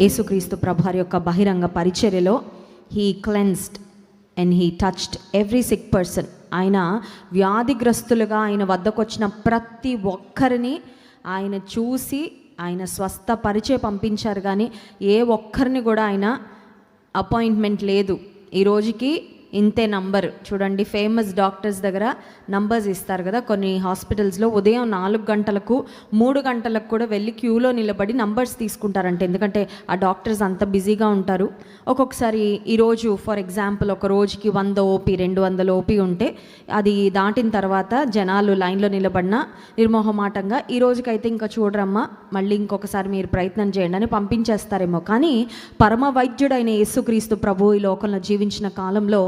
యేసుక్రీస్తు ప్రభువారి యొక్క బహిరంగ పరిచర్యలో he cleansed and he touched every sick person. ఆయన వ్యాధిగ్రస్తులుగా ఆయన వద్దకు వచ్చిన ప్రతి ఒక్కరిని ఆయన చూసి ఆయన స్వస్థపరిచే పంపించారు. కానీ ఏ ఒక్కరిని కూడా ఆయన అపాయింట్మెంట్ లేదు. ఈ రోజుకి ఇంతే నంబర్. చూడండి, ఫేమస్ డాక్టర్స్ దగ్గర నంబర్స్ ఇస్తారు కదా, కొన్ని హాస్పిటల్స్లో ఉదయం 4 గంటలకు 3 గంటలకు కూడా వెళ్ళి క్యూలో నిలబడి నంబర్స్ తీసుకుంటారంటే, ఎందుకంటే ఆ డాక్టర్స్ అంత బిజీగా ఉంటారు. ఒక్కొక్కసారి ఈరోజు ఫర్ ఎగ్జాంపుల్ ఒక రోజుకి 100 ఓపీ 200 ఓపీ ఉంటే అది దాటిన తర్వాత జనాలు లైన్లో నిలబడినా నిర్మోహమాటంగా ఈ రోజుకైతే ఇంకా చూడరమ్మా, మళ్ళీ ఇంకొకసారి మీరు ప్రయత్నం చేయండి అని పంపించేస్తారేమో. కానీ పరమ వైద్యుడైన యేసుక్రీస్తు ప్రభు ఈ లోకంలో జీవించిన కాలంలో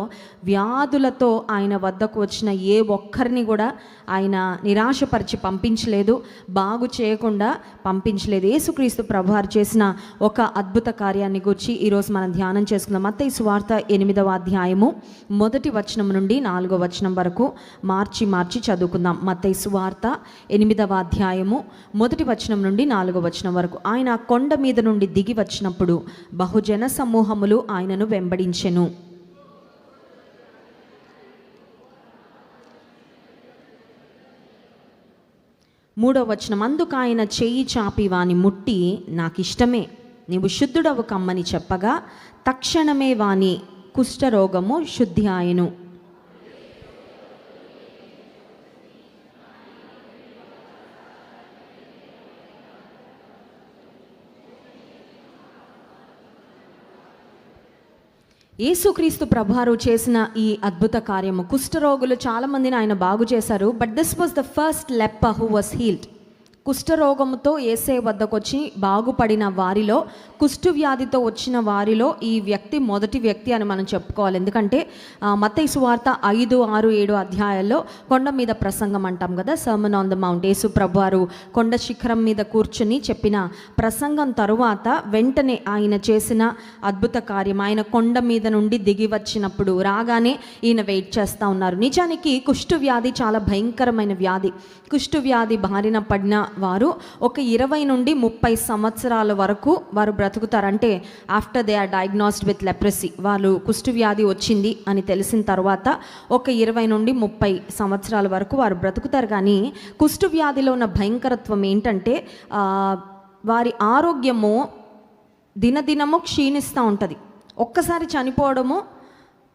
వ్యాధులతో ఆయన వద్దకు వచ్చిన ఏ ఒక్కరిని కూడా ఆయన నిరాశపరిచి పంపించలేదు, బాగు చేయకుండా పంపించలేదు. యేసుక్రీస్తు ప్రభువారు చేసిన ఒక అద్భుత కార్యాన్ని గురించి ఈరోజు మనం ధ్యానం చేసుకుందాం. మత్తయి సువార్త 8వ అధ్యాయము 1వ వచనం నుండి 4వ వచనం వరకు మార్చి చదువుకుందాం. మత్తయి సువార్త 8వ అధ్యాయము 1వ వచనం నుండి 4వ వచనం వరకు. ఆయన కొండ మీద నుండి దిగి వచ్చినప్పుడు బహుజన సమూహములు ఆయనను వెంబడించెను. 3వ వచనం. అందుకు ఆయన చెయ్యి చాపి వాని ముట్టి, నాకిష్టమే, నీవు శుద్ధుడవు కమ్మని చెప్పగా తక్షణమే వాని కుష్ఠరోగము శుద్ధి ఆయను. యేసుక్రీస్తు ప్రభువారు చేసిన ఈ అద్భుత కార్యము, కుష్ఠరోగులు చాలామందిని ఆయన బాగు చేశారు. But this was the first leper who was healed. కుష్ఠరోగముతో యేసే వద్దకు వచ్చి బాగుపడిన వారిలో, కుష్ఠవ్యాధితో వచ్చిన వారిలో ఈ వ్యక్తి మొదటి వ్యక్తి అని మనం చెప్పుకోవాలి. ఎందుకంటే మత్తయి సువార్త 5, 6, 7 అధ్యాయాల్లో కొండ మీద ప్రసంగం అంటాం కదా, సర్మన్ ఆన్ ద మౌంట్. యేసు ప్రభువారు కొండ శిఖరం మీద కూర్చుని చెప్పిన ప్రసంగం తరువాత వెంటనే ఆయన చేసిన అద్భుత కార్యం, ఆయన కొండ మీద నుండి దిగి వచ్చినప్పుడు రాగానే ఈయన వెయిట్ చేస్తూ ఉన్నారు. నిజానికి కుష్ఠవ్యాధి చాలా భయంకరమైన వ్యాధి. కుష్ఠవ్యాధి బారిన పడిన వారు ఒక 20 నుండి 30 సంవత్సరాల వరకు వారు బ్రతుకుతారు. అంటే after they are diagnosed with leprosy, వాళ్ళు కుష్ఠవ్యాధి వచ్చింది అని తెలిసిన తర్వాత ఒక 20 నుండి 30 సంవత్సరాల వరకు వారు బ్రతుకుతారు. కానీ కుష్ఠవ్యాధిలో ఉన్న భయంకరత్వం ఏంటంటే వారి ఆరోగ్యము దినదినము క్షీణిస్తూ ఉంటుంది. ఒక్కసారి చనిపోవడము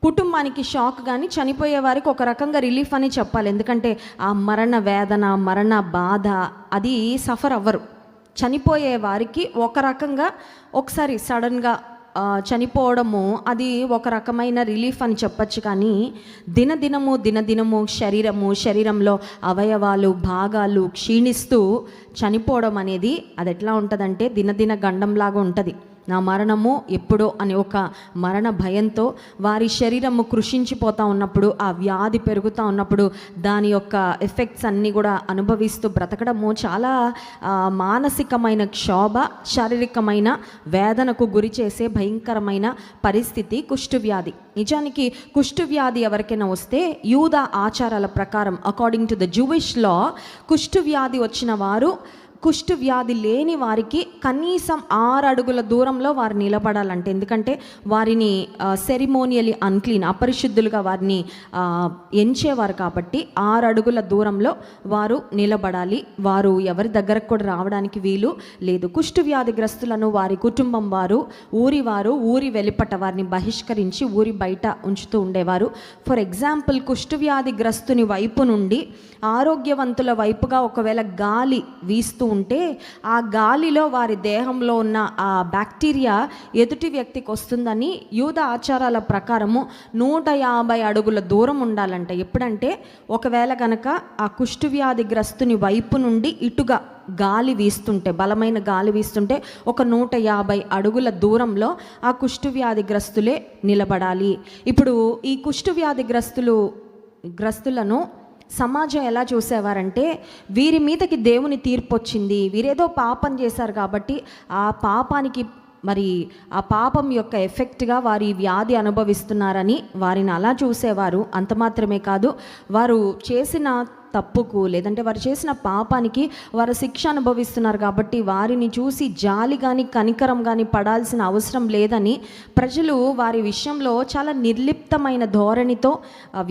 కుటుంబానికి షాక్, కానీ చనిపోయే వారికి ఒక రకంగా రిలీఫ్ అని చెప్పాలి. ఎందుకంటే ఆ మరణ వేదన, మరణ బాధ అది సఫర్ అవ్వరు. చనిపోయే వారికి ఒక రకంగా ఒకసారి సడన్గా చనిపోవడము అది ఒక రకమైన రిలీఫ్ అని చెప్పచ్చు. కానీ దినదినము శరీరంలో అవయవాలు, భాగాలు క్షీణిస్తూ చనిపోవడం అనేది అది ఎట్లా ఉంటుందంటే దినదిన గండంలాగా ఉంటుంది. నా మరణము ఎప్పుడో అని ఒక మరణ భయంతో వారి శరీరము కృషించిపోతూ ఉన్నప్పుడు, ఆ వ్యాధి పెరుగుతూ ఉన్నప్పుడు దాని యొక్క ఎఫెక్ట్స్ అన్నీ కూడా అనుభవిస్తూ బ్రతకడము చాలా మానసికమైన క్షోభ, శారీరకమైన వేదనకు గురి చేసే భయంకరమైన పరిస్థితి కుష్ఠవ్యాధి. నిజానికి కుష్ఠవ్యాధి ఎవరికైనా వస్తే యూదా ఆచారాల ప్రకారం, అకార్డింగ్ టు ద జూయిష్ లా, కుష్ఠవ్యాధి వచ్చిన వారు కుష్ఠవ్యాధి లేని వారికి కనీసం 6 అడుగుల దూరంలో వారు నిలబడాలంటే, ఎందుకంటే వారిని సెరిమోనియలీ అన్క్లీన్, అపరిశుద్ధులుగా వారిని ఎంచేవారు కాబట్టి 6 అడుగుల దూరంలో వారు నిలబడాలి. వారు ఎవరి దగ్గరకు కూడా రావడానికి వీలు లేదు. కుష్ఠవ్యాధిగ్రస్తులను వారి కుటుంబం వారు, ఊరి వెలుపట వారిని బహిష్కరించి ఊరి బయట ఉంచుతూ ఉండేవారు. ఫర్ ఎగ్జాంపుల్, కుష్ఠవ్యాధిగ్రస్తుని వైపు నుండి ఆరోగ్యవంతుల వైపుగా ఒకవేళ గాలి వీస్తూ ఉంటే ఆ గాలిలో వారి దేహంలో ఉన్న ఆ బ్యాక్టీరియా ఎదుటి వ్యక్తికి వస్తుందని యూద ఆచారాల ప్రకారము 150 అడుగుల దూరం ఉండాలంట. ఎప్పుడంటే ఒకవేళ కనుక ఆ కుష్ఠవ్యాధిగ్రస్తుని వైపు నుండి ఇటుగా గాలి వీస్తుంటే, బలమైన గాలి వీస్తుంటే ఒక 150 అడుగుల దూరంలో ఆ కుష్ఠవ్యాధిగ్రస్తులే నిలబడాలి. ఇప్పుడు ఈ కుష్ఠవ్యాధిగ్రస్తులను సమాజం ఎలా చూసేవారంటే, వీరి మీదకి దేవుని తీర్పు వచ్చింది, వీరేదో పాపం చేశారు కాబట్టి ఆ పాపానికి మరి ఆ పాపం యొక్క ఎఫెక్ట్గా వారు ఈ వ్యాధి అనుభవిస్తున్నారని వారిని అలా చూసేవారు. అంత మాత్రమే కాదు, వారు చేసిన తప్పుకు లేదంటే వారు చేసిన పాపానికి వారు శిక్ష అనుభవిస్తున్నారు కాబట్టి వారిని చూసి జాలి కానీ కనికరం కానీ పడాల్సిన అవసరం లేదని ప్రజలు వారి విషయంలో చాలా నిర్లిప్తమైన ధోరణితో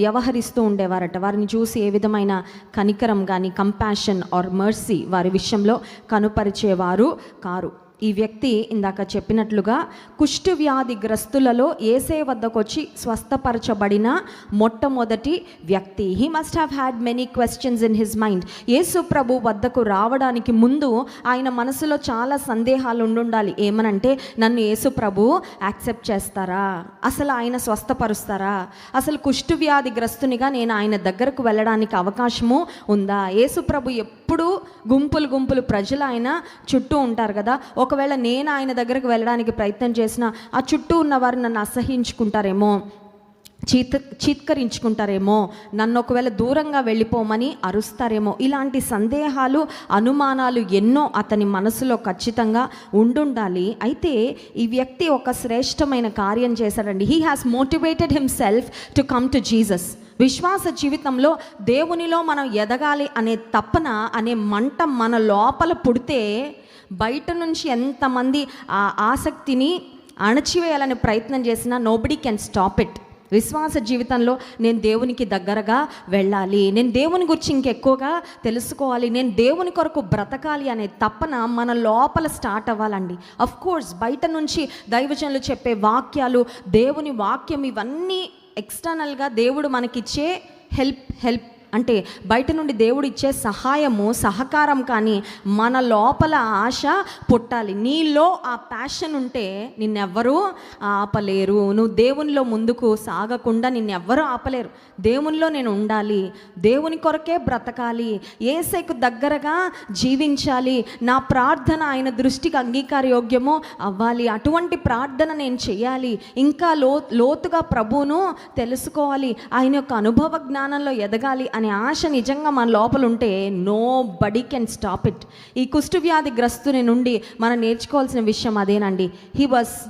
వ్యవహరిస్తూ ఉండేవారట. వారిని చూసి ఏ విధమైన కనికరం కానీ కంపాషన్ ఆర్ మర్సీ వారి విషయంలో కనుపరిచేవారు కారు. ఈ వ్యక్తి ఇందాక చెప్పినట్లుగా కుష్టు వ్యాధి గ్రస్తులలో యేసే వద్దకు వచ్చి స్వస్థపరచబడిన మొట్టమొదటి వ్యక్తి. He must have had many questions in his mind. యేసు ప్రభు వద్దకు రావడానికి ముందు ఆయన మనసులో చాలా సందేహాలు ఉండుండాలి. ఏమనంటే, నన్ను యేసు ప్రభు యాక్సెప్ట్ చేస్తారా, అసలు ఆయన స్వస్థపరుస్తారా, అసలు కుష్టు వ్యాధి గ్రస్తునిగా నేను ఆయన దగ్గరకు వెళ్ళడానికి అవకాశము ఉందా. యేసు ప్రభు ఎప్పుడూ గుంపులు ప్రజలు ఆయన చుట్టూ ఉంటారు కదా, ఒకవేళ నేను ఆయన దగ్గరకు వెళ్ళడానికి ప్రయత్నం చేసినా ఆ చుట్టూ ఉన్నవారు నన్ను అసహించుకుంటారేమో, చీత్కరించుకుంటారేమో, నన్ను ఒకవేళ దూరంగా వెళ్ళిపోమని అరుస్తారేమో. ఇలాంటి సందేహాలు అనుమానాలు ఎన్నో అతని మనసులో ఖచ్చితంగా ఉండుండాలి. అయితే ఈ వ్యక్తి ఒక శ్రేష్టమైన కార్యం చేశాడండి. He has motivated himself to come to Jesus. విశ్వాస జీవితంలో దేవునిలో మనం ఎదగాలి అనే తపన అనే మంట మన లోపల పుడితే బయట నుంచి ఎంతమంది ఆ ఆసక్తిని అణచివేయాలని ప్రయత్నం చేసినా నోబడీ కెన్ స్టాప్ ఇట్. విశ్వాస జీవితంలో నేను దేవునికి దగ్గరగా వెళ్ళాలి, నేను దేవుని గురించి ఇంకెక్కువగా తెలుసుకోవాలి, నేను దేవుని కొరకు బ్రతకాలి అనే తపన మన లోపల స్టార్ట్ అవ్వాలండి. అఫ్ కోర్స్ బయట నుంచి దైవజనులు చెప్పే వాక్యాలు, దేవుని వాక్యం, ఇవన్నీ ఎక్స్టర్నల్గా దేవుడు మనకిచ్చే హెల్ప్ అంటే బయట నుండి దేవుడు ఇచ్చే సహాయము, సహకారం, కానీ మన లోపల ఆశ పుట్టాలి. నీలో ఆ ప్యాషన్ ఉంటే నిన్నెవ్వరూ ఆపలేరు. నువ్వు దేవునిలో ముందుకు సాగకుండా నిన్నెవ్వరూ ఆపలేరు. దేవునిలో నేను ఉండాలి, దేవుని కొరకే బ్రతకాలి, యేసయ్యకు దగ్గరగా జీవించాలి, నా ప్రార్థన ఆయన దృష్టికి అంగీకారయోగ్యము అవ్వాలి, అటువంటి ప్రార్థన నేను చేయాలి, ఇంకా లోతుగా ప్రభువును తెలుసుకోవాలి, ఆయన యొక్క అనుభవ జ్ఞానంలో ఎదగాలి అనే ఆశ నిజంగా మన లోపల ఉంటే nobody can stop it. ఈ కుష్టు వ్యాధి గ్రస్తుని నుండి మనం నేర్చుకోవాల్సిన విషయం అదేనండి.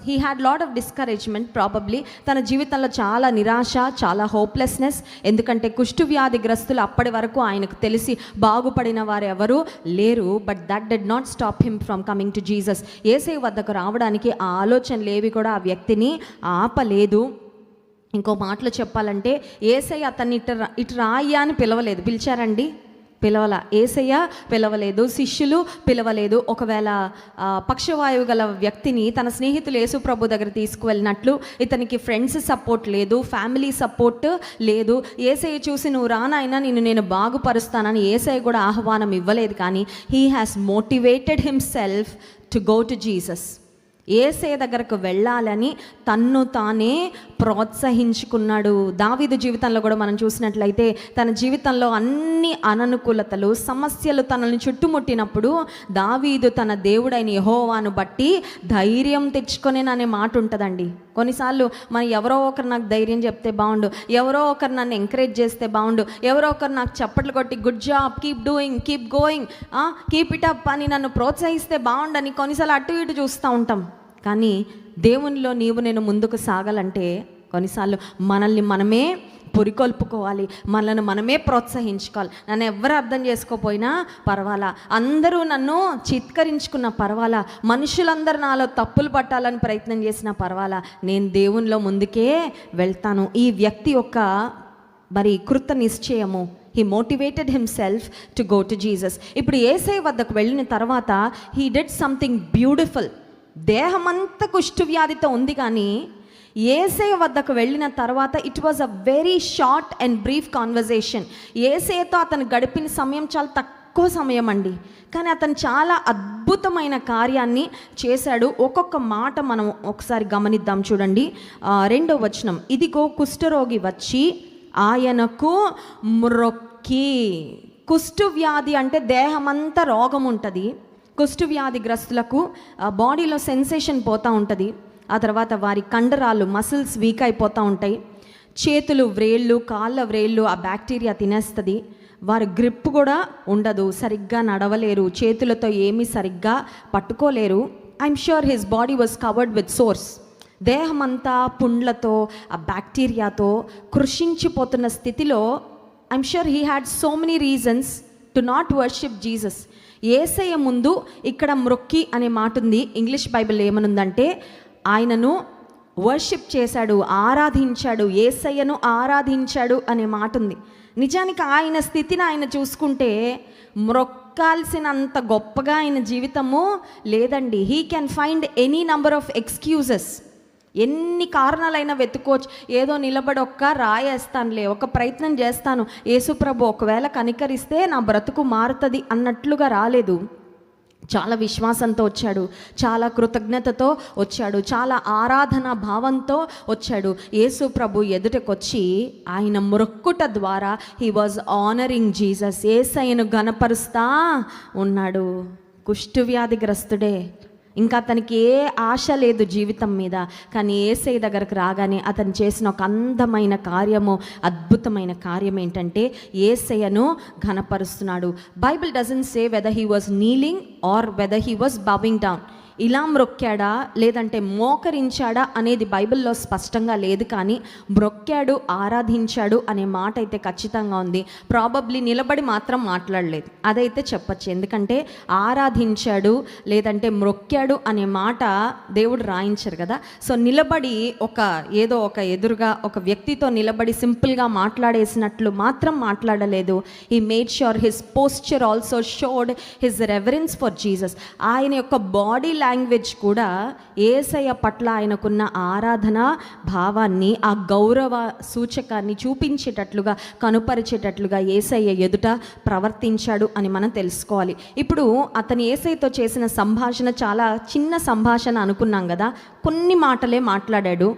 He had lot of discouragement probably. తన జీవితంలో చాలా నిరాశ, చాలా హోప్లెస్నెస్. ఎందుకంటే కుష్టు వ్యాధి గ్రస్తులు అప్పటి వరకు ఆయనకు తెలిసి బాగుపడిన వారు ఎవరు లేరు. But that did not stop him from coming to Jesus. యేసయ్య వద్దకు రావడానికి ఆ ఆలోచనలు ఏవి కూడా ఆ వ్యక్తిని ఆపలేదు. ఇంకో మాటలు చెప్పాలంటే యేసయ్య అతన్ని ఇటు రాయ్యా అని పిలవలేదు. పిలిచారండి? పిలవల. యేసయ్య పిలవలేదు, శిష్యులు పిలవలేదు. ఒకవేళ పక్షవాయువు గల వ్యక్తిని తన స్నేహితులు యేసు ప్రభు దగ్గర తీసుకువెళ్ళినట్లు ఇతనికి ఫ్రెండ్స్ సపోర్ట్ లేదు, ఫ్యామిలీ సపోర్ట్ లేదు. యేసయ్య చూసి నువ్వు రానాయనా నేను బాగుపరుస్తానని యేసయ్య కూడా ఆహ్వానం ఇవ్వలేదు. కానీ he has motivated himself to go to Jesus. యేసయ్య దగ్గరకు వెళ్ళాలని తన్ను తానే ప్రోత్సహించుకున్నాడు. దావీదు జీవితంలో కూడా మనం చూసినట్లయితే తన జీవితంలో అన్ని అననుకూలతలు, సమస్యలు తనని చుట్టుముట్టినప్పుడు దావీదు తన దేవుడైన యెహోవాను బట్టి ధైర్యం తెచ్చుకొనేననే మాట ఉంటుందండి. కొన్నిసార్లు మనం ఎవరో ఒకరు నాకు ధైర్యం చెప్తే బాగుండు, ఎవరో ఒకరు నన్ను ఎంకరేజ్ చేస్తే బాగుండు, ఎవరో ఒకరు నాకు చప్పట్లు కొట్టి good job, keep doing, keep going, keep it up అని నన్ను ప్రోత్సహిస్తే బాగుండని కొన్నిసార్లు అటు ఇటు చూస్తూ ఉంటాం. కానీ దేవునిలో నీవు నేను ముందుకు సాగాలంటే కొన్నిసార్లు మనల్ని మనమే పురికొల్పుకోవాలి, మనల్ని మనమే ప్రోత్సహించుకోవాలి. నన్ను ఎవరు అర్థం చేసుకోపోయినా పర్వాలా, అందరూ నన్ను చిత్కరించుకున్న పర్వాలా, మనుషులందరూ నాలో తప్పులు పట్టాలని ప్రయత్నం చేసినా పర్వాలా, నేను దేవునిలో ముందుకే వెళ్తాను. ఈ వ్యక్తి యొక్క మరి కృత నిశ్చయము, he motivated himself to go to Jesus. ఇప్పుడు యేసయ్య వద్దకు వెళ్ళిన తర్వాత హీ డిడ్ సంథింగ్ బ్యూటిఫుల్. దేహమంతా కుష్టు వ్యాధితో ఉంది, కానీ యేసయ్య వద్దకు వెళ్ళిన తర్వాత it was a very short and brief conversation. యేసయ్యతో అతను గడిపిన సమయం చాలా తక్కువ సమయం అండి, కానీ అతను చాలా అద్భుతమైన కార్యాన్ని చేశాడు. ఒక్కొక్క మాట మనం ఒకసారి గమనిద్దాం. చూడండి 2వ వచనం. ఇదిగో కుష్ఠరోగి వచ్చి ఆయనకు మ్రొక్కి. కుష్టు వ్యాధి అంటే దేహమంతా రోగం ఉంటుంది. కుష్టు వ్యాధి గ్రస్తులకు బాడీలో సెన్సేషన్ పోతూ ఉంటుంది. ఆ తర్వాత వారి కండరాలు, మసిల్స్ వీక్ అయిపోతూ ఉంటాయి. చేతులు వ్రేళ్ళు, కాళ్ళ వ్రేళ్ళు ఆ బ్యాక్టీరియా తినేస్తుంది. వారి గ్రిప్ కూడా ఉండదు, సరిగ్గా నడవలేరు, చేతులతో ఏమీ సరిగ్గా పట్టుకోలేరు. I'm sure his body was covered with sores. దేహమంతా పుండ్లతో, ఆ బ్యాక్టీరియాతో కృషించిపోతున్న స్థితిలో I'm sure he had so many reasons to not worship Jesus. యేసయ్య ముందు ఇక్కడ మ్రొక్కి అనే మాట ఉంది. ఇంగ్లీష్ బైబిల్ ఏమనుందంటే ఆయనను వర్షిప్ చేశాడు, ఆరాధించాడు, యేసయ్యను ఆరాధించాడు అనే మాట ఉంది. నిజానికి ఆయన స్థితిని ఆయన చూసుకుంటే మ్రొక్కాల్సినంత గొప్పగా ఆయన జీవితము లేదండి. He can find any number of excuses. ఎన్ని కారణాలైనా వెతుకోవచ్చు. ఏదో నిలబడి రాయేస్తానులే, ఒక ప్రయత్నం చేస్తాను, యేసుప్రభు ఒకవేళ కనికరిస్తే నా బ్రతుకు మారుతుంది అన్నట్లుగా రాలేదు. చాలా విశ్వాసంతో వచ్చాడు, చాలా కృతజ్ఞతతో వచ్చాడు, చాలా ఆరాధన భావంతో వచ్చాడు. యేసు ప్రభు ఎదుటకొచ్చి ఆయన మొక్కుట ద్వారా హీ వాజ్ ఆనరింగ్ జీసస్. యేసయ్యను ఘనపరుస్తా ఉన్నాడు. కుష్ఠవ్యాధిగ్రస్తుడే, ఇంకా అతనికి ఏ ఆశ లేదు జీవితం మీద. కానీ యేసయ్య దగ్గరకు రాగానే అతను చేసిన ఒక అందమైన కార్యము, అద్భుతమైన కార్యం ఏంటంటే యేసయ్యను ఘనపరుస్తున్నాడు. Bible doesn't say whether he was kneeling or whether he was bowing down. ఇలా మ్రొక్కాడా లేదంటే మోకరించాడా అనేది బైబిల్లో స్పష్టంగా లేదు. కానీ మ్రొక్కాడు, ఆరాధించాడు అనే మాట అయితే ఖచ్చితంగా ఉంది. ప్రాబబ్లీ నిలబడి మాత్రం మాట్లాడలేదు, అదైతే చెప్పచ్చు. ఎందుకంటే ఆరాధించాడు లేదంటే మ్రొక్కాడు అనే మాట దేవుడు రాయించారు కదా. సో నిలబడి ఏదో ఒక ఎదురుగా ఒక వ్యక్తితో నిలబడి సింపుల్గా మాట్లాడేసినట్లు మాత్రం మాట్లాడలేదు. He made sure his posture also showed his reverence for Jesus. ఆయన యొక్క బాడీ లాంగ్వేజ్ కూడా యేసయ్య పట్ల ఆయనకున్న ఆరాధన భావాన్ని, ఆ గౌరవ సూచకాన్ని చూపించేటట్లుగా, కనుపరిచేటట్లుగా యేసయ్య ఎదుట ప్రవర్తించాడు అని మనం తెలుసుకోవాలి. ఇప్పుడు అతను యేసయ్యతో చేసిన సంభాషణ చాలా చిన్న సంభాషణ అనుకున్నాం కదా. కొన్ని మాటలే మాట్లాడాడు,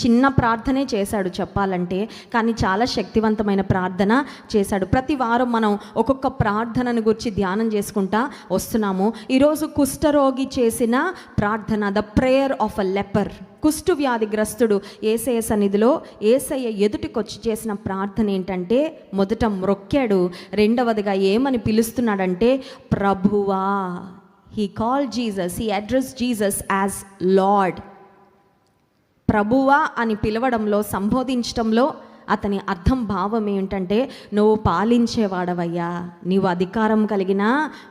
చిన్న ప్రార్థనే చేశాడు చెప్పాలంటే. కానీ చాలా శక్తివంతమైన ప్రార్థన చేశాడు. ప్రతి వారం మనం ఒక్కొక్క ప్రార్థనను గురించి ధ్యానం చేసుకుంటా వస్తున్నాము. ఈరోజు కుష్ఠరోగి చేసిన ప్రార్థన, the prayer of a leopard. కుష్టు వ్యాధిగ్రస్తుడు యేసయ్య సన్నిధిలో యేసయ్య ఎదుటికొచ్చి చేసిన ప్రార్థన ఏంటంటే మొదట మ్రొక్కాడు, రెండవదిగా ఏమని పిలుస్తున్నాడంటే ప్రభువా. He call Jesus, he address Jesus as lord. ప్రభువా అని పిలవడంలో, సంబోధించడంలో అతని అర్థం, భావం ఏమిటంటే నువ్వు పాలించేవాడవయ్యా, నీవు అధికారం కలిగిన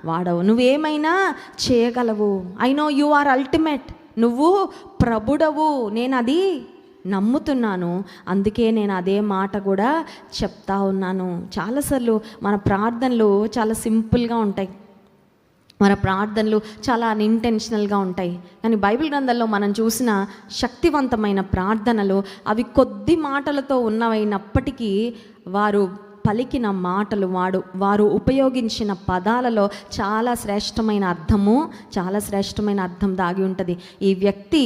వాడవు, నువ్వేమైనా చేయగలవు. I know you are ultimate, నువ్వు ప్రభుడవు, నేను అది నమ్ముతున్నాను, అందుకే నేను అదే మాట కూడా చెప్తా ఉన్నాను. చాలాసార్లు మన ప్రార్థనలు చాలా సింపుల్గా ఉంటాయి, మన ప్రార్థనలు చాలా అన్ఇంటెన్షనల్గా ఉంటాయి. కానీ బైబిల్ గ్రంథంలో మనం చూసిన శక్తివంతమైన ప్రార్థనలు అవి కొద్ది మాటలతో ఉన్నవైనప్పటికీ వారు పలికిన మాటలు, వారు ఉపయోగించిన పదాలలో చాలా శ్రేష్టమైన అర్థం దాగి ఉంటుంది. ఈ వ్యక్తి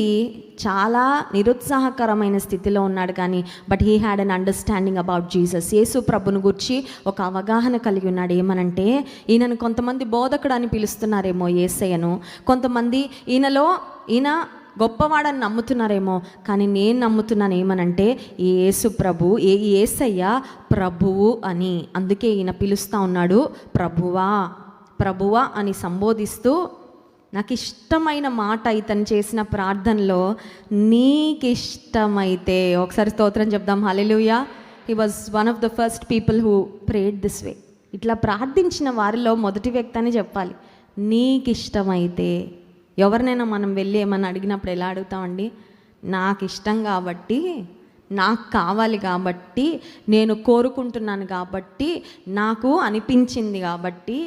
చాలా నిరుత్సాహకరమైన స్థితిలో ఉన్నాడు, కానీ but he had an understanding about Jesus. యేసు ప్రభుని గురించి ఒక అవగాహన కలిగి ఉన్నాడు. ఏమనంటే ఈయనను కొంతమంది బోధకుడు అని పిలుస్తున్నారేమో యేసయ్యను, కొంతమంది ఈయన గొప్పవాడని నమ్ముతున్నారేమో, కానీ నేను నమ్ముతున్నాను ఏమనంటే ఈ యేసు ప్రభు, యేసయ్య ప్రభువు అని. అందుకే ఈయన పిలుస్తూ ఉన్నాడు ప్రభువా అని సంబోధిస్తూ. నాకు ఇష్టమైన మాట ఇతను చేసిన ప్రార్థనలో, నీకిష్టమైతే, ఒకసారి స్తోత్రం చెప్దాం, హల్లెలూయా. He was one of the first people who prayed this way. ఇట్లా ప్రార్థించిన వారిలో మొదటి వ్యక్తి అని చెప్పాలి. నీకిష్టమైతే. ఎవరినైనా మనం వెళ్ళి ఏమన్నా అడిగినప్పుడు ఎలా అడుగుతామండి? నాకు ఇష్టం కాబట్టి, నాకు కావాలి కాబట్టి, నేను కోరుకుంటున్నాను కాబట్టి, నాకు అనిపించింది కాబట్టి.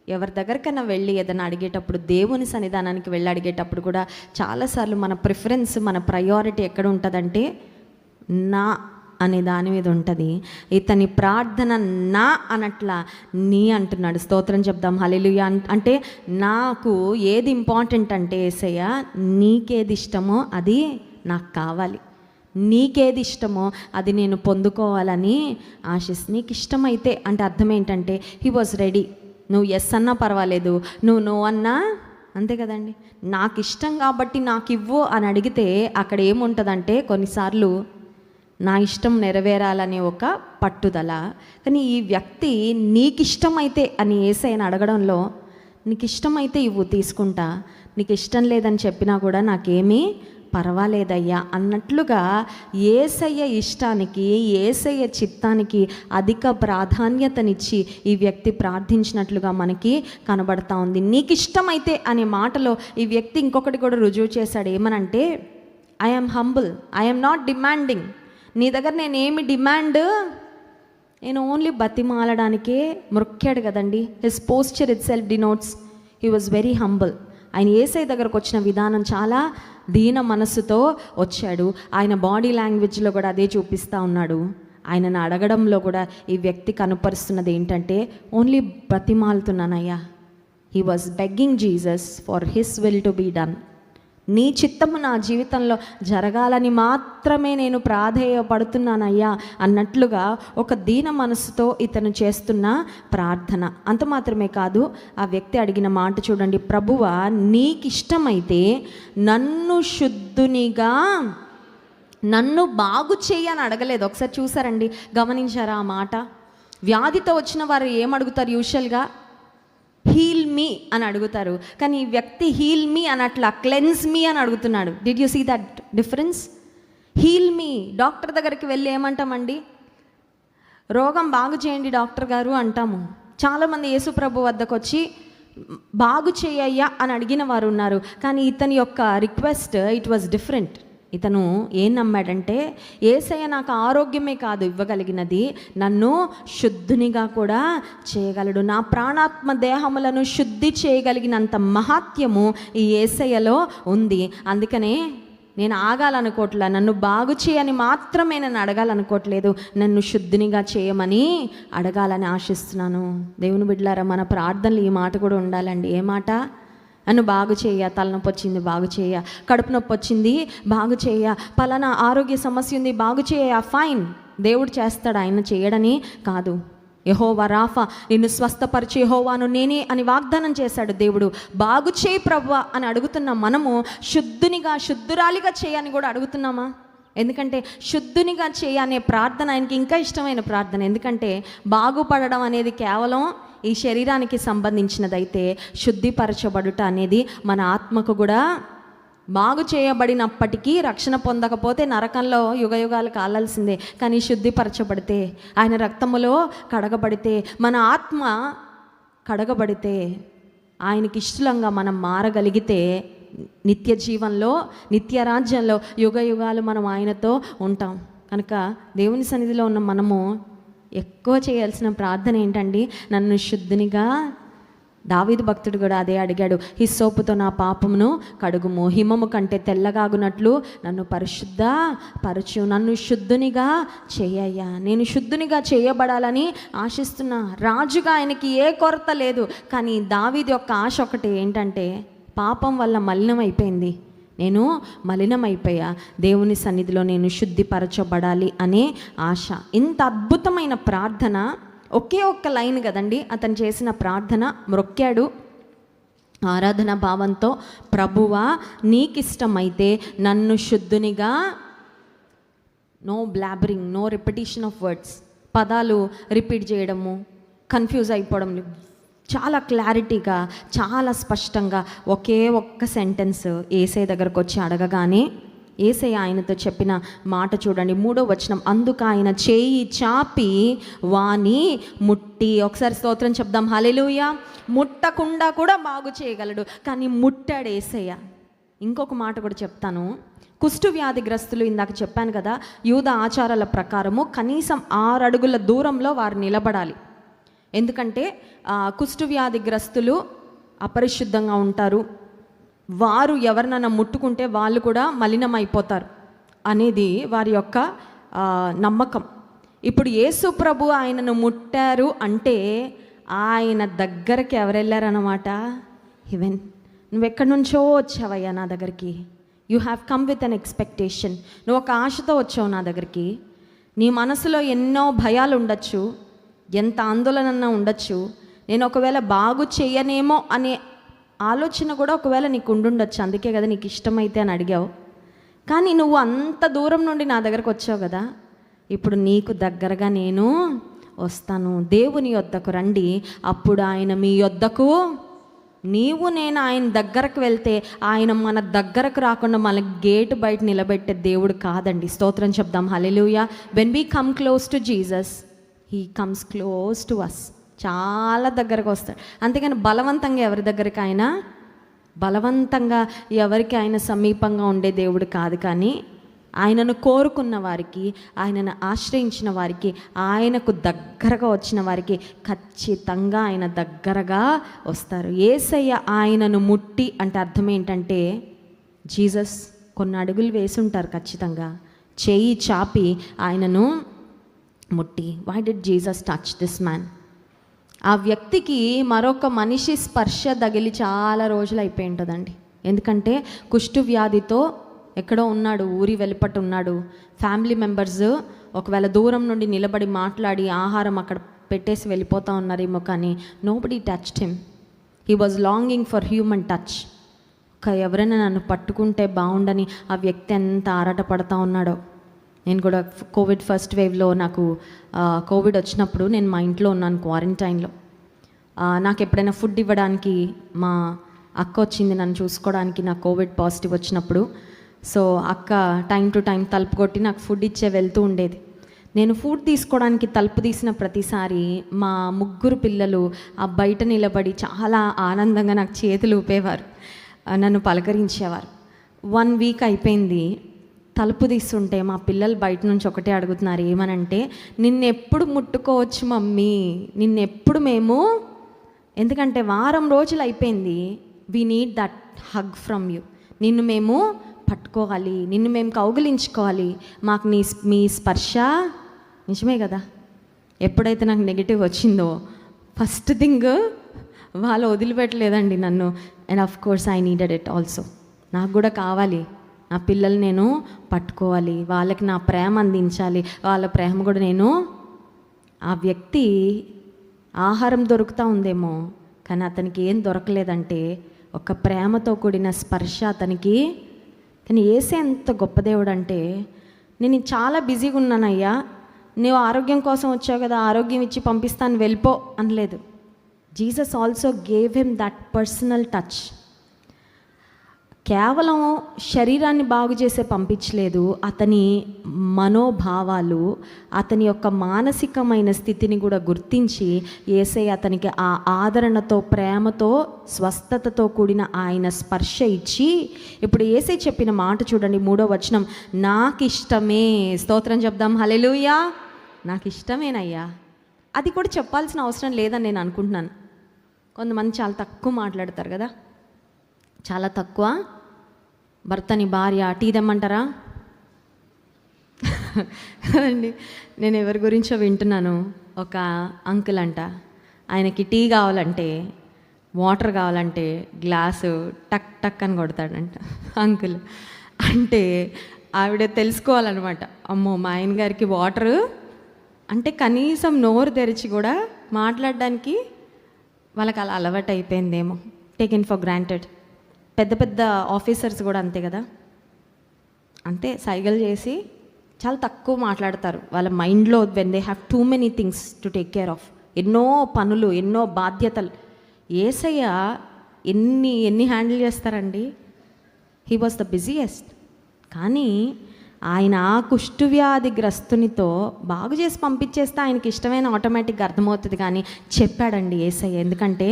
ఎవరి దగ్గరికైనా వెళ్ళి ఏదైనా అడిగేటప్పుడు, దేవుని సన్నిధానానికి వెళ్ళి అడిగేటప్పుడు కూడా చాలాసార్లు మన ప్రిఫరెన్స్, మన ప్రయారిటీ ఎక్కడ ఉంటుందంటే నా అనే దాని మీద ఉంటుంది. ఇతని ప్రార్థన నా అనట్లా నీ అంటున్నాడు. స్తోత్రం చెప్దాం, హల్లెలూయా. అంటే నాకు ఏది ఇంపార్టెంట్ అంటే యేసయ్య, నీకేది ఇష్టమో అది నాకు కావాలి, నీకేది ఇష్టమో అది నేను పొందుకోవాలని ఆశిస్తు. నీకు ఇష్టమైతే అంటే అర్థం ఏంటంటే హీ వాజ్ రెడీ. నువ్వు ఎస్ అన్నా పర్వాలేదు, నువ్వు నో అన్నా అంతే కదండి. నాకు ఇష్టం కాబట్టి నాకు ఇవ్వు అని అడిగితే అక్కడ ఏముంటుందంటే కొన్నిసార్లు నా ఇష్టం నెరవేరాలనే ఒక పట్టుదల. కానీ ఈ వ్యక్తి నీకు ఇష్టమైతే అని యేసయ్యను అడగడంలో, నీకు ఇష్టమైతే ఇవ్వు తీసుకుంటా, నీకు ఇష్టం లేదని చెప్పినా కూడా నాకేమీ పర్వాలేదయ్యా అన్నట్లుగా యేసయ్య ఇష్టానికి, యేసయ్య చిత్తానికి అధిక ప్రాధాన్యతనిచ్చి ఈ వ్యక్తి ప్రార్థించినట్లుగా మనకి కనబడతా ఉంది. నీకు ఇష్టమైతే అనే మాటలో ఈ వ్యక్తి ఇంకొకటి కూడా రుజువు చేశాడు. ఏమనంటే, I'm humble, I'm not demanding. నీ దగ్గర నేనేమి డిమాండ్, నేను ఓన్లీ బతిమాలడానికే మొక్కాడు కదండి. His posture it self denotes he was very humble. ఆయన యేసయ్య దగ్గరకు వచ్చిన విధానం చాలా దీన మనస్సుతో వచ్చాడు. ఆయన బాడీ లాంగ్వేజ్లో కూడా అదే చూపిస్తూ ఉన్నాడు. ఆయనను అడగడంలో కూడా ఈ వ్యక్తి కనుపరుస్తున్నది ఏంటంటే, ఓన్లీ బ్రతిమాలుతున్నానయ్యా. He was begging Jesus for his will to be done. నీ చిత్తము నా జీవితంలో జరగాలని మాత్రమే నేను ప్రాధేయపడుతున్నానయ్యా అన్నట్లుగా ఒక దీన మనసుతో ఇతను చేస్తున్న ప్రార్థన. అంత మాత్రమే కాదు, ఆ వ్యక్తి అడిగిన మాట చూడండి, ప్రభువా నీకిష్టమైతే నన్ను శుద్ధునిగా, నన్ను బాగు చెయ్యి అని అడగలేదు. ఒకసారి చూసారండి, గమనించారా ఆ మాట? వ్యాధితో వచ్చిన వారు ఏమడుగుతారు యూజువల్గా? హీల్ మీ అని అడుగుతారు. కానీ ఈ వ్యక్తి హీల్ మీ అనట్లా, క్లెన్స్ మీ అని అడుగుతున్నాడు. Did you see that difference? Heal me. Doctor దగ్గరికి వెళ్ళి ఏమంటామండి? రోగం బాగు చేయండి డాక్టర్ గారు అంటాము. చాలామంది యేసుప్రభు వద్దకు వచ్చి బాగు చేయయ్యా అని అడిగిన వారు ఉన్నారు. కానీ ఇతని యొక్క రిక్వెస్ట్ ఇట్ వాజ్ డిఫరెంట్. ఇతను ఏం నమ్మాడంటే, యేసయ్య నాకు ఆరోగ్యమే కాదు ఇవ్వగలిగినది, నన్ను శుద్ధునిగా కూడా చేయగలడు. నా ప్రాణాత్మ దేహములను శుద్ధి చేయగలిగినంత మహాత్యము ఈ యేసయ్యలో ఉంది. అందుకనే నేను ఆగాలనుకోవట్లా, నన్ను బాగు చేయని మాత్రమే నేను అడగాలనుకోవట్లేదు, నన్ను శుద్ధినిగా చేయమని అడగాలని ఆశిస్తున్నాను. దేవుని బిడ్డలారా, మన ప్రార్థనలు ఈ మాట కూడా ఉండాలండి. ఏ మాట? నన్ను బాగు చేయ, తలనొప్పి వచ్చింది బాగు చేయ, కడుపు నొప్పి వచ్చింది బాగు చేయ, పలానా ఆరోగ్య సమస్య ఉంది బాగు చేయ. ఫైన్, దేవుడు చేస్తాడు, ఆయన చేయడని కాదు. యెహోవా రాఫా, నిన్ను స్వస్థపరిచే యెహోవాను నేనే అని వాగ్దానం చేశాడు దేవుడు. బాగు చేయి ప్రభువా అని అడుగుతున్న మనము శుద్ధునిగా, శుద్ధురాలిగా చేయని కూడా అడుగుతున్నామా? ఎందుకంటే శుద్ధునిగా చేయనే ప్రార్థన ఆయనకి ఇంకా ఇష్టమైన ప్రార్థన. ఎందుకంటే బాగుపడడం అనేది కేవలం ఈ శరీరానికి సంబంధించినదైతే, శుద్ధిపరచబడుట అనేది మన ఆత్మకు కూడా బాగు చేయబడినప్పటికీ రక్షణ పొందకపోతే నరకంలో యుగయుగాలు కాలాల్సిందే. కానీ శుద్ధిపరచబడితే, ఆయన రక్తములో కడగబడితే, మన ఆత్మ కడగబడితే, ఆయనకి ఇష్టంగా మనం మారగలిగితే నిత్య జీవంలో, నిత్య రాజ్యంలో యుగయుగాలు మనం ఆయనతో ఉంటాం. కనుక దేవుని సన్నిధిలో ఉన్న మనము ఎక్కువ చేయాల్సిన ప్రార్థన ఏంటండి? నన్ను శుద్ధినిగా. దావీదు భక్తుడు కూడా అదే అడిగాడు, హిస్సోపుతో నా పాపమును కడుగుము, హిమము కంటే తెల్లగాగునట్లు నన్ను పరిశుద్ధ పరచు, నన్ను శుద్ధునిగా చేయయ్యా. నేను శుద్ధునిగా చేయబడాలని ఆశిస్తున్నా. రాజుగా ఆయనకి ఏ కొరత లేదు. కానీ దావీదు యొక్క ఆశ ఒకటి ఏంటంటే, పాపం వల్ల మలినమైపోయింది, నేను మలినమైపోయా, దేవుని సన్నిధిలో నేను శుద్ధిపరచబడాలి అనే ఆశ. ఇంత అద్భుతమైన ప్రార్థన, ఒకే ఒక్క లైన్ కదండి అతను చేసిన ప్రార్థన. మొక్కాడు ఆరాధన భావంతో, ప్రభువా నీకిష్టమైతే నన్ను శుద్ధునిగా. No blabbering, no repetition of words. పదాలు రిపీట్ చేయడము, కన్ఫ్యూజ్ అయిపోవడం, చాలా క్లారిటీగా, చాలా స్పష్టంగా ఒకే ఒక్క సెంటెన్స్ యేసయ్య దగ్గరకు వచ్చి అడగగానే యేసయ్య ఆయనతో చెప్పిన మాట చూడండి, 3వ వచనం. అందుకు ఆయన చేయి చాపి వాని ముట్టి. ఒకసారి స్తోత్రం చెప్దాం, హల్లెలూయా. ముట్టకుండా కూడా బాగు చేయగలడు, కానీ ముట్టాడు యేసయ్య. ఇంకొక మాట కూడా చెప్తాను. కుష్టు వ్యాధిగ్రస్తులు, ఇందాక చెప్పాను కదా, యూద ఆచారాల ప్రకారము కనీసం 6 అడుగుల దూరంలో వారు నిలబడాలి. ఎందుకంటే కుష్టు వ్యాధిగ్రస్తులు అపరిశుద్ధంగా ఉంటారు, వారు ఎవరినైనా ముట్టుకుంటే వాళ్ళు కూడా మలినమైపోతారు అనేది వారి యొక్క నమ్మకం. ఇప్పుడు యేసు ప్రభు ఆయనను ముట్టారు అంటే ఆయన దగ్గరికి ఎవరు వెళ్ళారన్నమాట? హెవెన్. నువ్వెక్కడి నుంచో వచ్చావయ్యా నా దగ్గరికి. You have come with an expectation. నువ్వు ఒక ఆశతో వచ్చావు నా దగ్గరికి. నీ మనసులో ఎన్నో భయాలు ఉండొచ్చు, ఎంత ఆందోళన ఉండొచ్చు. నేను ఒకవేళ బాగు చేయనేమో అనే ఆలోచన కూడా ఒకవేళ నీకు ఉండుండొచ్చు. అందుకే కదా నీకు ఇష్టమైతే అని అడిగావు. కానీ నువ్వు అంత దూరం నుండి నా దగ్గరకు వచ్చావు కదా, ఇప్పుడు నీకు దగ్గరగా నేను వస్తాను. దేవుని యొద్దకు రండి, అప్పుడు ఆయన మీ యొద్దకు నీవు నేను ఆయన దగ్గరకు వెళ్తే ఆయన మన దగ్గరకు రాకుండా మన గేటు బయట నిలబెట్టే దేవుడు కాదండి. స్తోత్రం చెప్దాం. హల్లెలూయా. When we come close to Jesus, he comes close to us. చాలా దగ్గరకు వస్తాడు. అంతేగాని బలవంతంగా ఎవరి దగ్గరికి ఆయన బలవంతంగా ఎవరికి ఆయన సమీపంగా ఉండే దేవుడు కాదు. కానీ ఆయనను కోరుకున్న వారికి, ఆయనను ఆశ్రయించిన వారికి, ఆయనకు దగ్గరగా వచ్చిన వారికి ఖచ్చితంగా ఆయన దగ్గరగా వస్తారు. యేసయ్య ఆయనను ముట్టి అంటే అర్థం ఏంటంటే, జీసస్ కొన్ని అడుగులు వేసి ఉంటారు ఖచ్చితంగా, చేయి చాపి ఆయనను ముట్టి. Why did Jesus touch this man? ఆ వ్యక్తికి మరొక మనిషి స్పర్శ తగిలి చాలా రోజులు అయిపోయి ఉంటుందండి. ఎందుకంటే కుష్టు వ్యాధితో ఎక్కడో ఉన్నాడు, ఊరి వెలుపట ఉన్నాడు. ఫ్యామిలీ మెంబర్స్ ఒకవేళ దూరం నుండి నిలబడి మాట్లాడి ఆహారం అక్కడ పెట్టేసి వెళ్ళిపోతూ ఉన్నారేమో, కానీ nobody touched him. He was longing for human touch. ఎవరైనా నన్ను పట్టుకుంటే బాగుండని ఆ వ్యక్తి ఎంత ఆరాటపడతా ఉన్నాడో. నేను కూడా కోవిడ్ ఫస్ట్ వేవ్లో నాకు కోవిడ్ వచ్చినప్పుడు నేను మా ఇంట్లో ఉన్నాను క్వారంటైన్లో. నాకు ఎప్పుడైనా ఫుడ్ ఇవ్వడానికి మా అక్క వచ్చింది నన్ను చూసుకోవడానికి, నాకు కోవిడ్ పాజిటివ్ వచ్చినప్పుడు. సో అక్క టైం టు టైం తలుపు కొట్టి నాకు ఫుడ్ ఇచ్చే వెళ్తూ ఉండేది. నేను ఫుడ్ తీసుకోవడానికి తలుపు తీసిన ప్రతిసారి మా ముగ్గురు పిల్లలు ఆ బయట నిలబడి చాలా ఆనందంగా నాకు చేతులు ఊపేవారు, నన్ను పలకరించేవారు. 1 వీక్ అయిపోయింది. తలుపు తీస్తుంటే మా పిల్లలు బయట నుంచి ఒకటే అడుగుతున్నారు, ఏమనంటే, నిన్నెప్పుడు ముట్టుకోవచ్చు మమ్మీ, నిన్నెప్పుడు మేము, ఎందుకంటే వారం రోజులు అయిపోయింది, we need that hug from you, నిన్ను మేము పట్టుకోవాలి, నిన్ను మేము కౌగిలించుకోవాలి, మాకు మీ స్పర్శ. నిజమే కదా. ఎప్పుడైతే నాకు నెగిటివ్ వచ్చిందో ఫస్ట్ థింగ్ వాళ్ళు వదిలిపెట్టలేదండి నన్ను. And of course I needed it also. నాకు కూడా కావాలి, నా పిల్లలు నేను పట్టుకోవాలి, వాళ్ళకి నా ప్రేమ అందించాలి, వాళ్ళ ప్రేమ కూడా నేను. ఆ వ్యక్తి ఆహారం దొరుకుతూ ఉందేమో, కానీ అతనికి ఏం దొరకలేదంటే ఒక ప్రేమతో కూడిన స్పర్శ అతనికి. కానీ యేసే ఎంత గొప్ప దేవుడు అంటే, నేను చాలా బిజీగా ఉన్నానయ్యా, నువ్వు ఆరోగ్యం కోసం వచ్చావు కదా, ఆరోగ్యం ఇచ్చి పంపిస్తాను వెళ్ళిపో అనలేదు. Jesus also gave him that personal touch. కేవలం శరీరాన్ని బాగు చేసే పంపించలేదు, అతని మనోభావాలు, అతని యొక్క మానసికమైన స్థితిని కూడా గుర్తించి యేసయ్య అతనికి ఆ ఆదరణతో, ప్రేమతో, స్వస్థతతో కూడిన ఆయన స్పర్శ ఇచ్చి, ఇప్పుడు యేసయ్య చెప్పిన మాట చూడండి, 3వ వచనం, నాకు ఇష్టమే. స్తోత్రం చెప్దాం. హల్లెలూయా. నాకు ఇష్టమేనయ్యా. అది కూడా చెప్పాల్సిన అవసరం లేదని నేను అనుకుంటున్నాను. కొంతమంది చాలా తక్కువ మాట్లాడతారు కదా, చాలా తక్కువ. భర్తని భార్య టీ తెమ్మంటారా కదండి. నేను ఎవరి గురించో వింటున్నాను, ఒక అంకుల్ అంట, ఆయనకి టీ కావాలంటే, వాటర్ కావాలంటే గ్లాసు టక్ టక్ అని కొడతాడంట అంకుల్. అంటే ఆవిడ తెలుసుకోవాలన్నమాట, అమ్మో మా ఆయన గారికి వాటరు అంటే కనీసం నోరు తెరిచి కూడా మాట్లాడడానికి వాళ్ళకి అలా అలవాటు అయిపోయిందేమో, టేకెన్ ఫర్ గ్రాంటెడ్. పెద్ద పెద్ద ఆఫీసర్స్ కూడా అంతే కదా, అంతే సైగలు చేసి చాలా తక్కువ మాట్లాడతారు. వాళ్ళ మైండ్లో when they have too many things to take care of, ఎన్నో పనులు, ఎన్నో బాధ్యతలు. యేసయ్య ఎన్ని హ్యాండిల్ చేస్తారండి. He was the busiest. కానీ ఆయన ఆ కుష్ఠవ్యాధి గ్రస్తునితో బాగు చేసి పంపించేస్తే ఆయనకి ఇష్టమైన ఆటోమేటిక్గా అర్థమవుతుంది. కానీ చెప్పాడండి యేసయ్య, ఎందుకంటే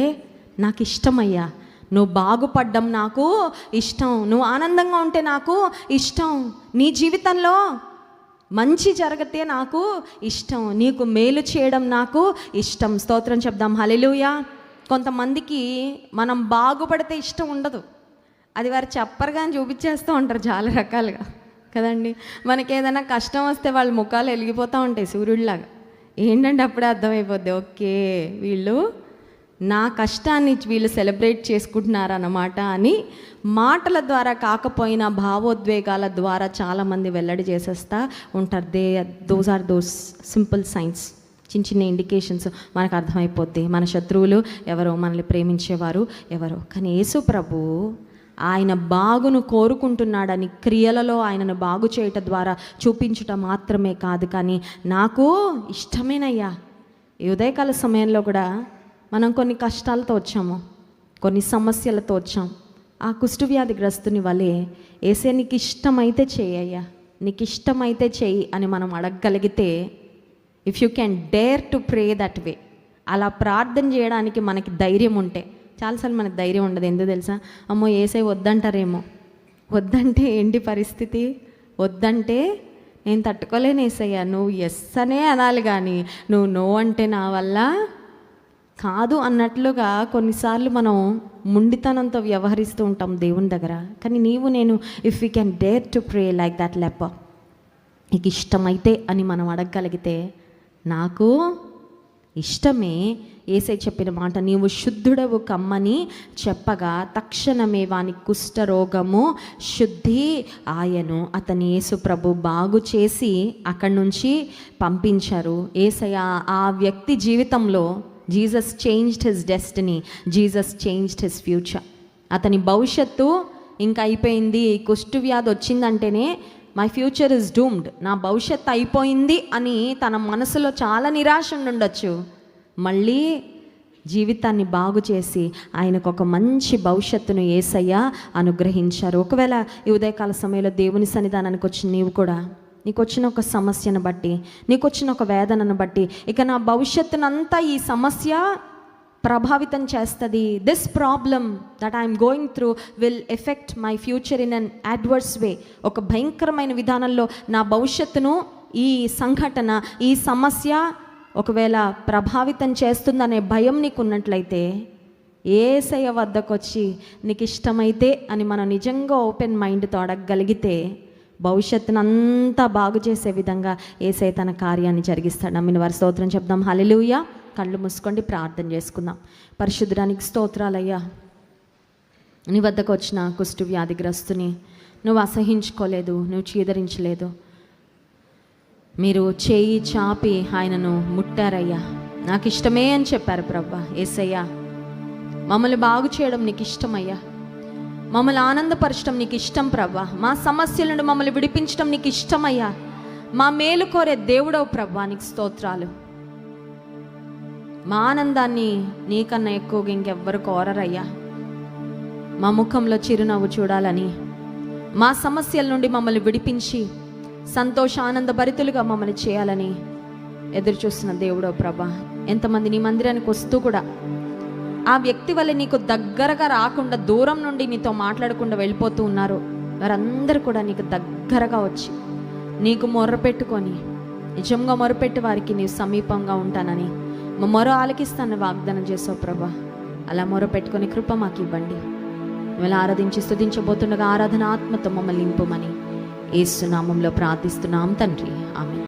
నాకు ఇష్టమయ్యా, నువ్వు బాగుపడ్డం నాకు ఇష్టం, నువ్వు ఆనందంగా ఉంటే నాకు ఇష్టం, నీ జీవితంలో మంచి జరగతే నాకు ఇష్టం, నీకు మేలు చేయడం నాకు ఇష్టం. స్తోత్రం చెప్దాం. హల్లెలూయా. కొంతమందికి మనం బాగుపడితే ఇష్టం ఉండదు, అది వారు చెప్పరు కానీ చూపించేస్తూ ఉంటారు చాలా రకాలుగా కదండి. మనకి ఏదైనా కష్టం వస్తే వాళ్ళ ముఖాలు వెలిగిపోతూ ఉంటాయి సూర్యుడిలాగా. ఏంటంటే అప్పుడే అర్థమైపోద్ది, ఓకే వీళ్ళు నా కష్టాన్ని వీళ్ళు సెలబ్రేట్ చేసుకుంటున్నారన్నమాట అని మాటల ద్వారా కాకపోయినా భావోద్వేగాల ద్వారా చాలామంది వెల్లడి చేసేస్తూ ఉంటారు. Those are those simple signs, చిన్న చిన్న ఇండికేషన్స్ మనకు అర్థమైపోద్ది మన శత్రువులు ఎవరో, మనల్ని ప్రేమించేవారు ఎవరో. కానీ యేసు ప్రభు ఆయన బాగును కోరుకుంటున్నాడని క్రియలలో ఆయనను బాగు చేయటం ద్వారా చూపించటం మాత్రమే కాదు, కానీ నాకు ఇష్టమేనయ్యా. ఈ ఉదయకాల సమయంలో కూడా మనం కొన్ని కష్టాలతో వచ్చాము, కొన్ని సమస్యలతో వచ్చాం. ఆ కుష్ఠవ్యాధిగ్రస్తుని వలె ఏసే నీకు ఇష్టమైతే చేయ్యా, నీకు ఇష్టమైతే చెయ్యి అని మనం అడగగలిగితే, if you can dare to pray that way, అలా ప్రార్థన చేయడానికి మనకి ధైర్యం ఉంటే, చాలాసార్లు మనకు ధైర్యం ఉండదు. ఎందుకు తెలుసా? అమ్మో ఏసై వద్దంటారేమో, వద్దంటే ఏంటి పరిస్థితి, వద్దంటే నేను తట్టుకోలేను ఏసయ్యా, నువ్వు ఎస్ అనే అనాలి కానీ నువ్వు నో అంటే నా వల్ల కాదు అన్నట్లుగా కొన్నిసార్లు మనం ముండితనంతో వ్యవహరిస్తూ ఉంటాం దేవుని దగ్గర. కానీ నీవు నేను if you can dare to pray like that leopard, నీకు ఇష్టమైతే అని మనం అడగగలిగితే, నాకు ఇష్టమే యేసే చెప్పిన మాట, నీవు శుద్ధుడవు కమ్మని చెప్పగా తక్షణమే వాని కుష్ఠరోగము శుద్ధి ఆయను. అతని యేసు ప్రభు బాగు చేసి అక్కడి నుంచి పంపించారు. యేసయ్య ఆ వ్యక్తి జీవితంలో Jesus changed his destiny, Jesus changed his future. అతని భవిష్యత్తు ఇంకా అయిపోయింది. కుష్ఠవ్యాధి వచ్చిందంటేనే మై ఫ్యూచర్ ఇస్ డూమ్డ్, నా భవిష్యత్తు అయిపోయింది అని తన మనసులో చాలా నిరాశ ఉండొచ్చు. మళ్ళీ జీవితాన్ని బాగు చేసి ఆయనకు ఒక మంచి భవిష్యత్తును యేసయ్య అనుగ్రహించారు. ఒకవేళ ఈ ఉదయకాల సమయంలో దేవుని సన్నిధానానికి వచ్చిన నీవు కూడా, నీకు వచ్చిన ఒక సమస్యను బట్టి, నీకు వచ్చిన ఒక వేదనను బట్టి, ఇక నా భవిష్యత్తునంతా ఈ సమస్య ప్రభావితం చేస్తుంది, this problem that I'm going through will affect my future in an adverse way, ఒక భయంకరమైన విధానంలో నా భవిష్యత్తును ఈ సంఘటన, ఈ సమస్య ఒకవేళ ప్రభావితం చేస్తుందనే భయం నీకు ఉన్నట్లయితే, యేసయ్య వద్దకు వచ్చి నీకు ఇష్టమైతే అని మనం నిజంగా ఓపెన్ మైండ్తో అడగగలిగితే భవిష్యత్తును అంతా బాగు చేసే విధంగా యేసయ్య తన కార్యాన్ని జరిగిస్తాడు. నమ్మిన వారి స్తోత్రం చెప్దాం. హల్లెలూయా. కళ్ళు మూసుకోండి, ప్రార్థన చేసుకుందాం. పరిశుద్ధుడానికి స్తోత్రాలయ్యా. నీ వద్దకు వచ్చిన కుష్ఠవ్యాధిగ్రస్తుని నువ్వు అసహించుకోలేదు, నువ్వు చీదరించలేదు. మీరు చేయి చాపి ఆయనను ముట్టారయ్యా. నాకు ఇష్టమే అని చెప్పారు ప్రభా. యేసయ్యా, మమ్మల్ని బాగు చేయడం నీకు ఇష్టమయ్యా, మమ్మల్ని ఆనందపరచడం నీకు ఇష్టం ప్రభా, మా సమస్యల నుండి మమ్మల్ని విడిపించడం నీకు ఇష్టమయ్యా, మా మేలు కోరే దేవుడవు ప్రభా, నీకు స్తోత్రాలు. మా ఆనందాన్ని నీకన్నా ఎక్కువగా ఇంకెవ్వరు కోరరయ్యా. మా ముఖంలో చిరునవ్వు చూడాలని, మా సమస్యల నుండి మమ్మల్ని విడిపించి సంతోష ఆనంద భరితులుగా మమ్మల్ని చేయాలని ఎదురు చూస్తున్న దేవుడో ప్రభా. ఎంతమంది నీ మందిరానికి వస్తూ కూడా ఆ వ్యక్తి వల్ల నీకు దగ్గరగా రాకుండా, దూరం నుండి నీతో మాట్లాడకుండా వెళ్ళిపోతూ ఉన్నారు, వారందరూ కూడా నీకు దగ్గరగా వచ్చి నీకు మొర్రపెట్టుకొని, నిజంగా మొరపెట్టి వారికి నీవు సమీపంగా ఉంటానని, మా మొర ఆలకిస్తానని వాగ్దానం చేసావు ప్రభా. అలా మొరపెట్టుకొని కృప మాకు ఇవ్వండి. మిమ్మల్ని ఆరాధించి స్తుతించబోతుండగా ఆరాధన ఆత్మతో మమ్మల్ని నింపుమని యేసు నామంలో ప్రార్థిస్తున్నాం తండ్రి. ఆమేన్.